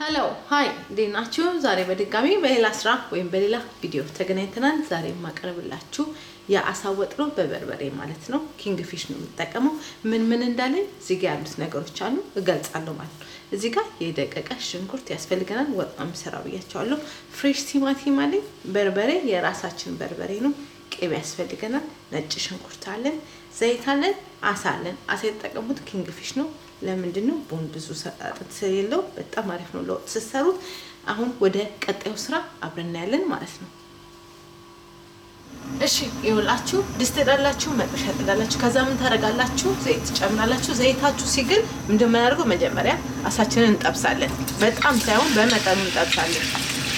ሄሎ ሃይ ዲናችሁ ዛሬ በድጋሚ በሌላ ስራ ወይም በሌላ ቪዲዮ ተገናኝተናል። ዛሬ ማቀርብላችሁ የአሳ ወጥ ነው በበርበሬ ማለት ነው። ኪንግ ፊሽ ነው የምጠቀመው። ምን እንዳለኝ እዚህ ጋር ያሉት ነገሮች አሉ እገልጻለሁ ማለት ነው። እዚህ ጋር የደቀቀ ሽንኩርት ያስፈልገናል። ወጥ ነው የምሰራው ብያችኋለሁ። ፍሬሽ ቲማቲም አለኝ። በርበሬ የራሳችን በርበሬ ነው። ቅቤ ያስፈልገናል። ነጭ ሽንኩርት አለን። ዘይት አለን። አሳ አለን። አሳ የተጠቀሙት ኪንግ ፊሽ ነው። ለምንድነው ቦን ብዙ ሰጣጥት ስለሌለው በጣም አሪፍ ነው ለወጥ ሲሰሩት። አሁን ወደ ቀጣዩ ስራ አብረን ያለን ማለት ነው። እሺ ይኸውላችሁ ድስት ጣላችሁ መጥበሻ ጣላችሁ። ከዛ ምን ታረጋላችሁ? ዘይት ትጨምራላችሁ። ዘይታችሁ ሲግል ምንድነው የምናደርገው? መጀመሪያ አሳችንን እንጠብሳለን። በጣም ሳይሆን በመጠኑ እንጠብሳለን።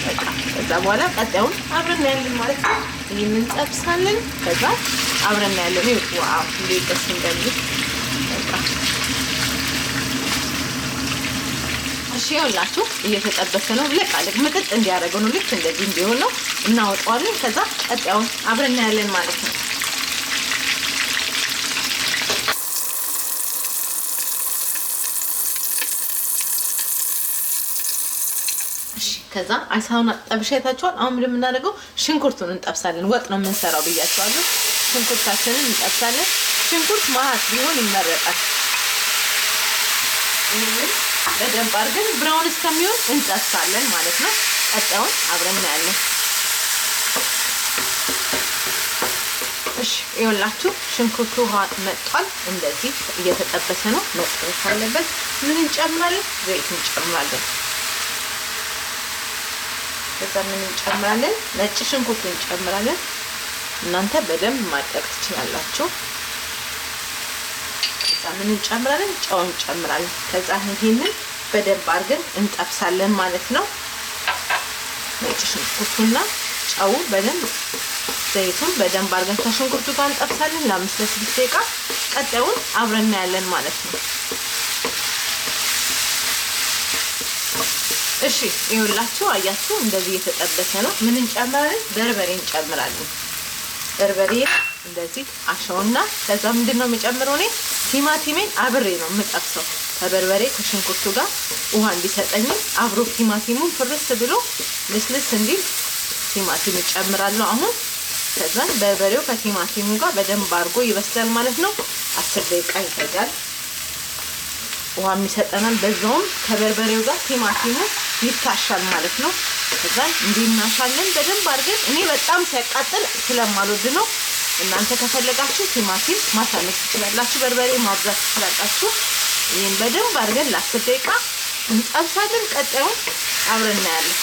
በቃ ከዛ በኋላ ቀጣዩን አብረን ያለን ማለት ነው። ይሄንን እንጠብሳለን። ከዛ አብረን ያለን ዋው እንዴት ደስ እንደሚል በቃ እሺ ይኸውላችሁ እየተጠበሰ ነው። ለቃልቅ ምጥጥ እንዲያደርገው ነው። ልክ እንደዚህ እንዲሆን ነው እናወጣዋለን። ከዛ ቀጣዩን አብረን ያለን ማለት ነው። እሺ ከዛ አሳውን ጠብሻታችኋል። አሁን ምን የምናደርገው ሽንኩርቱን እንጠብሳለን። ወጥ ነው የምንሰራው ብያችኋለሁ። ሽንኩርታችንን እንጠብሳለን። ሽንኩርት ማት ቢሆን ይመረጣል። በደንብ አድርገን ብራውን እስከሚሆን እንጠብሳለን ማለት ነው። ቀጣዩን አብረን እናያለን። እሺ ይኸውላችሁ ሽንኩርቱ ውሃ መጥቷል። እንደዚህ እየተጠበሰ ነው። መጥበስ አለበት። ምን እንጨምራለን? ዘይት እንጨምራለን። ከዛ ምን እንጨምራለን? ነጭ ሽንኩርት እንጨምራለን። እናንተ በደንብ ማድቀቅ ትችላላችሁ። ምን እንጨምራለን? ጨው እንጨምራለን። ከዛ ይሄንን በደንብ አድርገን እንጠብሳለን ማለት ነው። ነጭ ሽንኩርቱና ጨው በደንብ ዘይቱን በደንብ አድርገን ከሽንኩርቱ ጋር እንጠብሳለን ለ5-6 ደቂቃ። ቀጣዩን አብረን እናያለን ማለት ነው። እሺ ይኸውላችሁ አያችሁ እንደዚህ እየተጠበሰ ነው። ምን እንጨምራለን? በርበሬ እንጨምራለን። በርበሬ እንደዚህ አሻውና ከዛ ምንድነው የምጨምረው? እኔ ቲማቲሜን አብሬ ነው የምጠብሰው ከበርበሬ ከሽንኩርቱ ጋር ውሃ እንዲሰጠኝ አብሮ ቲማቲሙን ፍርስ ብሎ ልስልስ እንዲል ቲማቲም እጨምራለሁ አሁን። ከዛ በርበሬው ከቲማቲሙ ጋር በደንብ አድርጎ ይበስላል ማለት ነው። 10 ደቂቃ ይፈጃል። ውሃ የሚሰጠናል። በዛውም ከበርበሬው ጋር ቲማቲሙ ይታሻል ማለት ነው። ከዛ እንዲናሻለን በደንብ አድርገን። እኔ በጣም ሲያቃጥል ስለማልወድ ነው። እናንተ ከፈለጋችሁ ቲማቲም ማሳነስ ትችላላችሁ፣ በርበሬ ማብዛት ትችላላችሁ። ይሄን በደንብ አድርገን ለ10 ደቂቃ እንጠብሳለን። ቀጣዩን አብረን እናያለን።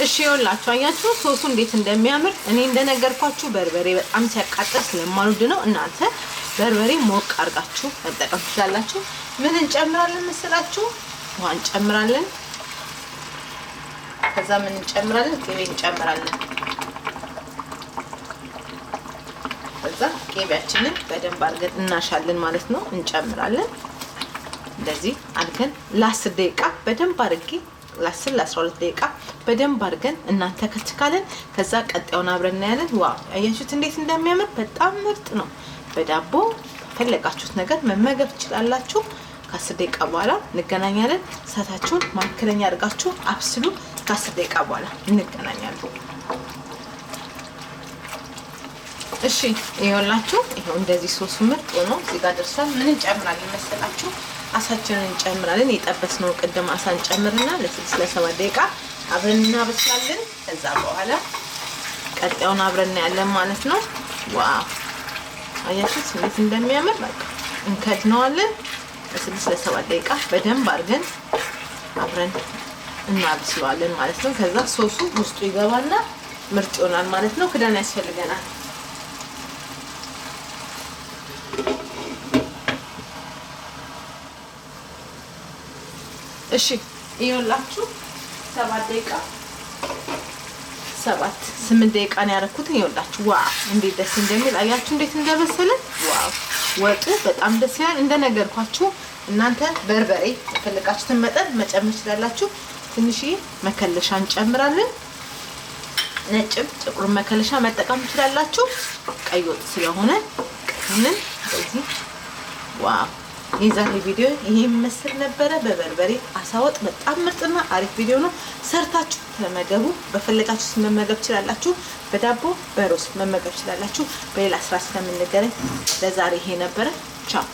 እሺ ይኸውላችሁ አያችሁ ሶሱ እንዴት እንደሚያምር። እኔ እንደነገርኳችሁ በርበሬ በጣም ሲያቃጥል ስለማልወድ ነው። እናንተ በርበሬ ሞቅ አድርጋችሁ መጠቀም ትችላላችሁ። ምን እንጨምራለን መሰላችሁ? ውሃ እንጨምራለን። ከዛ ምን እንጨምራለን? ቅቤ እንጨምራለን። ከዛ ቅቤያችንን በደንብ አድርገን እናሻለን ማለት ነው። እንጨምራለን እንደዚህ አድርገን ለ10 ደቂቃ በደንብ አድርጌ ለ10-12 ደቂቃ በደንብ አድርገን እናንተ ከትካለን። ከዛ ቀጣዩን አብረን እናያለን። ዋው አያችሁት እንዴት እንደሚያምር በጣም ምርጥ ነው። በዳቦ ፈለጋችሁት ነገር መመገብ ትችላላችሁ። ከ10 ደቂቃ በኋላ እንገናኛለን። እሳታችሁን ማከለኛ አድርጋችሁ አብስሉ። ከ10 ደቂቃ በኋላ እንገናኛለን። እሺ ይኸውላችሁ ይሄው እንደዚህ ሶሱ ምርጥ ሆኖ እዚህ ጋር ደርሷል። ምን እንጨምራለን መሰላችሁ? አሳችንን እንጨምራለን። የጠበስነው ቅድም አሳ እንጨምርና ለ6-7 ደቂቃ አብረን እናበስላለን። ከዛ በኋላ ቀጣዩን አብረን እናያለን ማለት ነው። ዋው አያችሁት እንዴት እንደሚያምር። በቃ እንከድነዋለን። ለ6-7 ደቂቃ በደንብ አድርገን አብረን እናበስለዋለን ማለት ነው። ከዛ ሶሱ ውስጡ ይገባና ምርጥ ይሆናል ማለት ነው። ክዳን ያስፈልገናል። እሺ ይኸውላችሁ 7-8 ደቂቃ ነው ያደረኩት። ይኸውላችሁ ዋው እንዴት ደስ እንደሚል አያችሁ እንዴት እንደበሰለ። ዋው ወጡ በጣም ደስ ይላል። እንደነገርኳችሁ እናንተ በርበሬ የፈለጋችሁትን መጠን መጨመር ትችላላችሁ። ትንሽዬ መከለሻ እንጨምራለን። ነጭም ጥቁር መከለሻ መጠቀም ትችላላችሁ። ቀይ ወጥ ስለሆነ ምን እዚህ ዋው የዛሬ ቪዲዮ ይሄን መስል ነበረ። በበርበሬ አሳ ወጥ በጣም ምርጥና አሪፍ ቪዲዮ ነው። ሰርታችሁ ተመገቡ። በፈለጋችሁ መመገብ ትችላላችሁ። በዳቦ በሩዝ መመገብ ትችላላችሁ። በሌላ ስራ እስከምንገናኝ ለዛሬ ይሄ ነበረ። ቻው